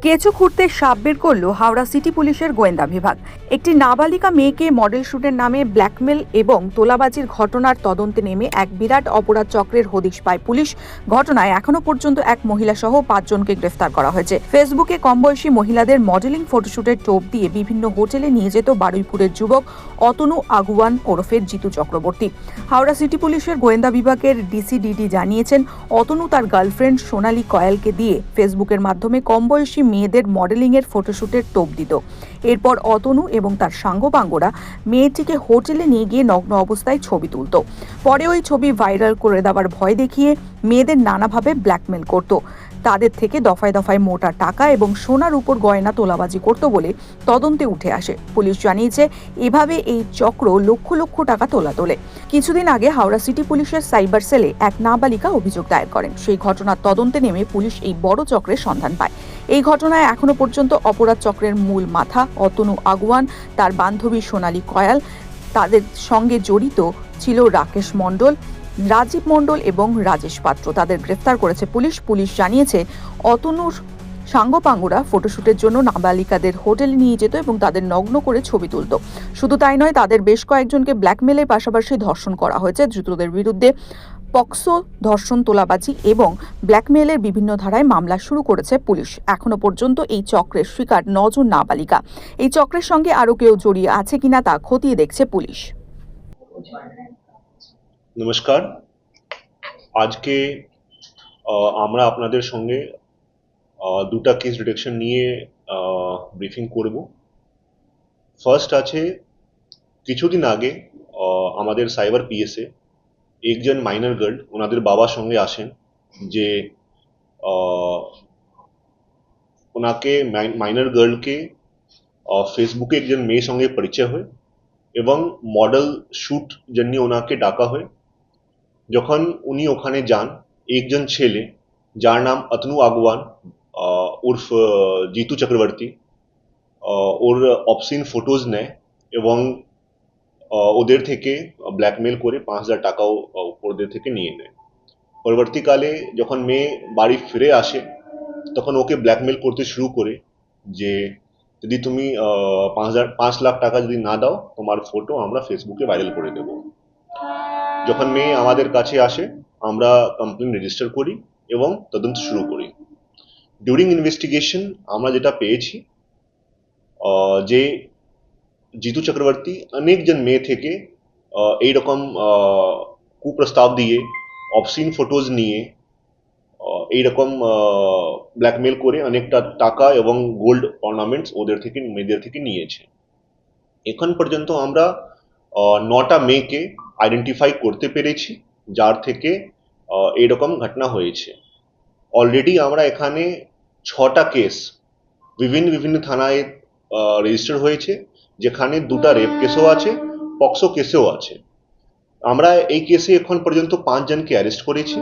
কেঁচো খুঁড়তে সাপ বের করল হাওড়া সিটি পুলিশের গোয়েন্দা বিভাগ। একটি নাবালিকা মেয়েকে মডেল শুটের নামে ব্ল্যাকমেল এবং তোলাবাজির ঘটনার তদন্তে নেমে এক বিরাট অপরাধ চক্রের হদিশ পায় পুলিশ। ঘটনায় এখনো পর্যন্ত এক মহিলা সহ 5 জনকে গ্রেফতার করা হয়েছে। ফেসবুকে কম বয়সী মহিলাদের মডেলিং ফটোশুটের টোপ দিয়ে বিভিন্ন হোটেলে নিয়ে যেত বারুইপুরের যুবক অতনু আগুয়ান ওরফে জিতু চক্রবর্তী। হাওড়া সিটি পুলিশের গোয়েন্দা বিভাগের ডিসিডিডি জানিয়েছেন, অতনু তার গার্লফ্রেন্ড সোনালী কয়ালকে দিয়ে ফেসবুকের মাধ্যমে কম বয়সী মেয়েদের মডেলিংয়ের ফটোশুটের টোপ দিত। এরপর অতনু এবং তার সাঙ্গপাঙ্গরা মেয়েটিকে হোটেলে নিয়ে গিয়ে নগ্ন অবস্থায় ছবি তুলত। পরে ওই ছবি ভাইরাল করে দেওয়ার ভয় দেখিয়ে মেয়েদের নানাভাবে ব্ল্যাকমেল করত। তাদের থেকে দফায় দফায় মোটা টাকা এবং সোনার উপর গয়না তোলাবাজি করত বলে তদন্তে উঠে আসে। পুলিশ জানিয়েছে, এভাবে এই চক্র লক্ষ লক্ষ টাকা তোলে। কিছুদিন আগে হাওড়া সিটি পুলিশের সাইবার সেলে এক নাবালিকা অভিযোগ দায়ের করেন। সেই ঘটনার তদন্তে নেমে পুলিশ এই বড় চক্রের সন্ধান পায়। এই ঘটনায় এখনো পর্যন্ত অপরাধ চক্রের মূল মাথা অতনু আগুয়ান, তার বান্ধবী সোনালী কয়াল, তাদের সঙ্গে জড়িত ছিল রাকেশ মণ্ডল, রাজীব মণ্ডল এবং রাজেশ পাত্র। তাদের গ্রেফতার করেছে পুলিশ। পুলিশ জানিয়েছে, অতনুর সাঙ্গপাঙ্গরা ফটোশুটের জন্য নাবালিকাদের হোটেলে নিয়ে যেত এবং তাদের নগ্ন করে ছবি তুলত। শুধু তাই নয়, তাদের বেশ কয়েকজনকে ব্ল্যাকমেলের পাশাপাশি ধর্ষণ করা হয়েছে। ধৃতদের বিরুদ্ধে পক্সো, ধর্ষণ, তোলাবাজি এবং ব্ল্যাকমেলের বিভিন্ন ধারায় মামলা শুরু করেছে পুলিশ। এখনো পর্যন্ত এই চক্রের শিকার 9 জন নাবালিকা। এই চক্রের সঙ্গে আরও কেউ জড়িয়ে আছে কিনা তা খতিয়ে দেখছে পুলিশ। নমস্কার, আজকে আমরা আপনাদের সঙ্গে দুটা কেস ডিটেকশন নিয়ে ব্রিফিং করব। ফার্স্ট আছে, কিছুদিন আগে আমাদের সাইবার পিএসএ একজন মাইনর গার্ল ওনাদের বাবার সঙ্গে আসেন যে ওনাকে মাইনর গার্লকে ফেসবুকে একজন মেয়ের সঙ্গে পরিচয় হয় এবং মডেল শ্যুট জন্য ওনাকে ডাকা হয়। যখন উনি ওখানে যান, একজন ছেলে যার নাম অতনু আগুয়ান উর্ফ জিতু চক্রবর্তী ওর অবসিন ফটোজ নেয় এবং ওদের থেকে ব্ল্যাকমেল করে 5,000 টাকাও ওদের থেকে নিয়ে নেয়। পরবর্তীকালে যখন মেয়ে বাড়ি ফিরে আসে, তখন ওকে ব্ল্যাকমেল করতে শুরু করে যে যদি তুমি 5 লাখ টাকা যদি না দাও, তোমার ফটো আমরা ফেসবুকে ভাইরাল করে দেবো। যখন মেয়ে আমাদের কাছে আসে, আমরা কমপ্লেন রেজিস্টার করি এবং তদন্ত শুরু করি। ডিউরিং ইনভেস্টিগেশন আমরা যেটা পেয়েছি যে জিতু চক্রবর্তী অনেকজন মেয়ে থেকে এইরকম কুপ্রস্তাব দিয়ে, অবসিন ফটোজ নিয়ে এইরকম ব্ল্যাকমেল করে অনেকটা টাকা এবং গোল্ড অর্নামেন্টস ওদের থেকে মেয়েদের থেকে নিয়েছে। এখন পর্যন্ত আমরা 9টা মেয়েকে আইডেন্টিফাই করতে পেরেছি যার থেকে এইরকম ঘটনা হয়েছে। অলরেডি আমরা এখানে 6টা কেস বিভিন্ন থানায় রেজিস্টার হয়েছে, যেখানে 2টা রেপ কেসও আছে, পক্সো কেসও আছে। আমরা এই কেসে এখন পর্যন্ত 5 জনকে অ্যারেস্ট করেছি,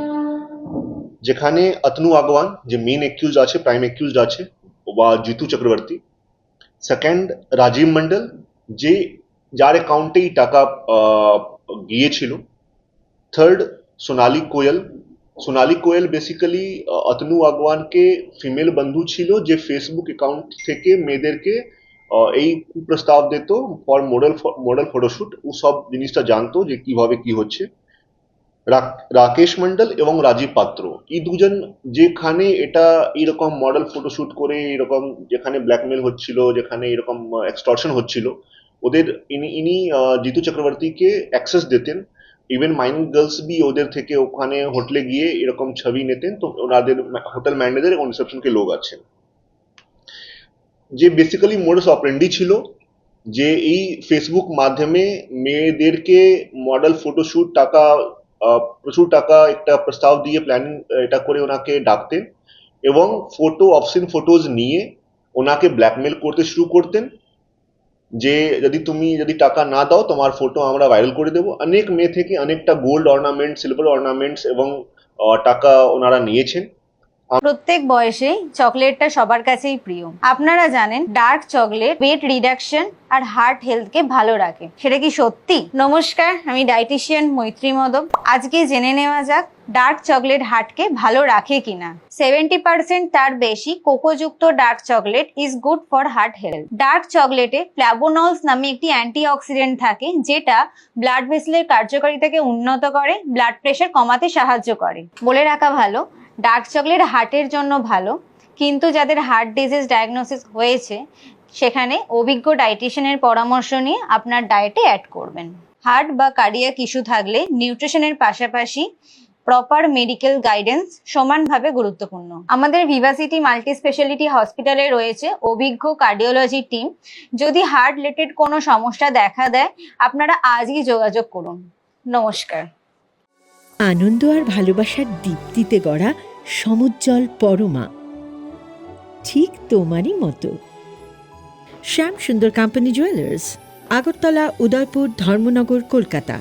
যেখানে অতনু আগুয়ান যে মেন অ্যাকিউজ আছে, প্রাইম অ্যাকিউজ আছে, বা জিতু চক্রবর্তী। সেকেন্ড, রাজীব মন্ডল যে যার অ্যাকাউন্টেই টাকা গিয়েছিল। থার্ড, সোনালী কোয়েল বেসিক্যালি অতনু আগুয়ানকে ফিমেল বন্ধু ছিল যে ফেসবুক অ্যাকাউন্ট থেকে মেয়েদেরকে এই প্রস্তাব দিত ফর মডেল ফটোশুট। ও সব জিনিসটা জানতো যে কিভাবে কি হচ্ছে। রাকেশ মন্ডল এবং রাজীব পাত্র, এই দুজন যেখানে এটা এরকম মডেল ফটোশুট করে এরকম যেখানে ব্ল্যাকমেল হচ্ছিল, যেখানে এরকম এক্সটর্শন হচ্ছিল, ওদের ইনি জিতু চক্রবর্তীকে অ্যাক্সেস দিতেন। ইভেন মাইনর গার্লস বি ওদের থেকে ওখানে হোটেলে গিয়ে এরকম ছবি নিতেন। তো ওনাদের হোটেল ম্যানেজার এবং রিসেপশন কে লোক আছেন, যে বেসিক্যালি মোডাস অপারেন্ডি ছিল যে এই ফেসবুক মাধ্যমে মেয়েদেরকে মডেল ফটোশুট টাকা প্রচুর টাকা একটা প্রস্তাব দিয়ে প্ল্যানিং এটা করে ওনাকে ডাকতেন এবং অবসিন ফটোজ নিয়ে ওনাকে ব্ল্যাকমেল করতে শুরু করতেন যে যদি টাকা না দাও, তোমার ফটো আমরা ভাইরাল করে দেবো। অনেক মেয়ে থেকে অনেকটা গোল্ড অর্নামেন্ট, সিলভার অর্নামেন্টস এবং টাকা ওনারা নিয়েছেন। প্রত্যেক বয়সেই চকলেটটা সবার কাছেই প্রিয়। আপনারা জানেন ডার্ক চকলেট ওয়েট রিডাকশন আর হার্ট হেলথকে ভালো রাখে, সেটা কি সত্যি? নমস্কার, আমি ডায়েটিশিয়ান মৈত্রী মদক। আজকে জেনে নেওয়া যাক ডার্ক চকলেট হার্টকে ভালো রাখে কিনা। 70% তার বেশি কোকোযুক্ত dark chocolate is good for heart health. Dark চকলেটে ফ্ল্যাভোনলস নামে একটি অ্যান্টিঅক্সিডেন্ট থাকে, যেটা ব্লাড ভেসেলের কার্যকারিতাকে উন্নত করে, ব্লাড প্রেশার কমাতে সাহায্য করে। বলে রাখা ভালো, ডার্ক চকলেট হার্টের জন্য ভালো, কিন্তু যাদের হার্ট ডিজিজ ডায়াগনোসিস হয়েছে সেখানে অভিজ্ঞ ডায়েটিশিয়ানের পরামর্শ নিয়ে আপনার ডায়েটে অ্যাড করবেন। হার্ট বা কার্ডিয়াক ইস্যু থাকলে নিউট্রিশনের পাশাপাশি প্রপার মেডিকেল গাইডেন্স সমানভাবে গুরুত্বপূর্ণ। আমাদের ভিভাসিটি মাল্টি স্পেশালিটি হসপিটালে রয়েছে অভিজ্ঞ কার্ডিওলজি টিম। যদি হার্ট রিলেটেড কোনো সমস্যা দেখা দেয়, আপনারা আজই যোগাযোগ করুন। নমস্কার। আনন্দ আর ভালোবাসার দীপ্তিতে গড়া সমুজ্জ্বল পরমা, ঠিক তোমারই মতো। শ্যাম সুন্দর কোম্পানি জুয়েলার্স, আগরতলা, উদয়পুর, ধর্মনগর, কলকাতা।